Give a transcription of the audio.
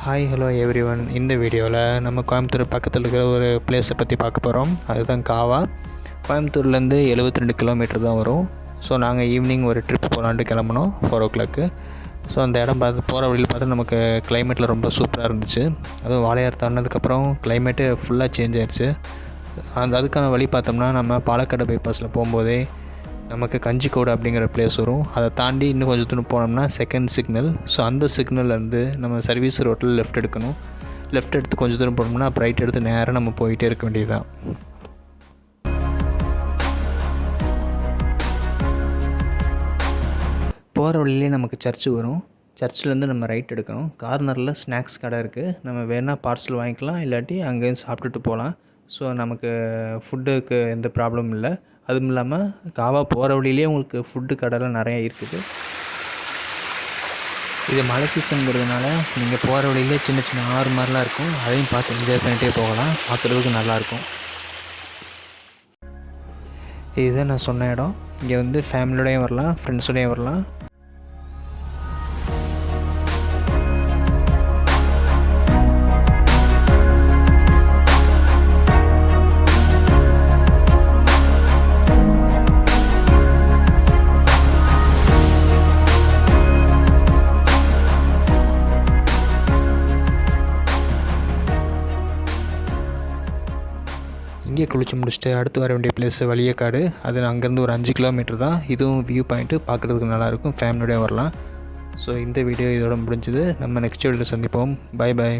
Hi hello everyone. இந்த வீடியோவில் நம்ம கோயம்புத்தூர் பக்கத்தில் இருக்கிற ஒரு பிளேஸை பற்றி பார்க்க போகிறோம். அதுதான் காவா. கோயம்புத்தூர்லேருந்து 72 கிலோமீட்டர் தான் வரும். ஸோ நாங்கள் ஈவினிங் ஒரு ட்ரிப் போகலான்ட்டு கிளம்புனோம் 4 o'clock. ஸோ அந்த இடம் போகிற வழியில் பார்த்தா நமக்கு கிளைமேட்டில் ரொம்ப சூப்பராக இருந்துச்சு. அதுவும் வாழையார் தாண்டினதுக்கப்புறம் கிளைமேட்டு ஃபுல்லாக சேஞ்ச் ஆயிடுச்சு. அதுக்கான வழி பார்த்தோம்னா நம்ம பாலக்காடு பைபாஸில் போகும்போதே நமக்கு கஞ்சிக்கோடு அப்படிங்கிற பிளேஸ் வரும். அதை தாண்டி இன்னும் கொஞ்சம் தூரம் போனோம்னா செகண்ட் சிக்னல். ஸோ அந்த சிக்னல்லேருந்து நம்ம சர்வீஸ் ரோட்டில் லெஃப்ட் எடுக்கணும். லெஃப்ட் எடுத்து கொஞ்சம் தூரம் போனோம்னா அப்புறம் ரைட் எடுத்து நேராக நம்ம போயிட்டே இருக்க வேண்டியதுதான். போகிற வழியிலே நமக்கு சர்ச்சு வரும். சர்ச்சிலேருந்து நம்ம ரைட் எடுக்கணும். கார்னரில் ஸ்நாக்ஸ் கடை இருக்குது. நம்ம வேணால் பார்சல் வாங்கிக்கலாம், இல்லாட்டி அங்கேயும் சாப்பிட்டுட்டு போகலாம். ஸோ நமக்கு ஃபுட்டுக்கு எந்த ப்ராப்ளமும் இல்லை. அதுவும் இல்லாமல் காவா போகிற வழியிலே உங்களுக்கு ஃபுட்டு கடைலாம் நிறையா இருக்குது. இது மழை சீசனுங்கிறதுனால நீங்கள் போகிற வழியிலே சின்ன சின்ன ஆறு மாதிரிலாம் இருக்கும். அதையும் பார்த்து என்ஜாய் பண்ணிகிட்டே போகலாம். பார்க்குறதுக்கு நல்லாயிருக்கும். இதுதான் நான் சொன்ன இடம். இங்கே வந்து ஃபேமிலியோடையும் வரலாம், ஃப்ரெண்ட்ஸோடையும் வரலாம். இங்கே குளிச்சு முடிச்சுட்டு அடுத்து வர வேண்டிய பிளேஸ் வலியக்காடு. அது அங்கேருந்து ஒரு 5 கிலோமீட்டர் தான். இதுவும் வியூ பாயிண்ட்டு பார்க்குறதுக்கு நல்லாயிருக்கும். ஃபேமிலியோடய வரலாம். ஸோ இந்த வீடியோ இதோட முடிஞ்சுது. நம்ம நெக்ஸ்ட் வீடியோவில் சந்திப்போம். Bye bye.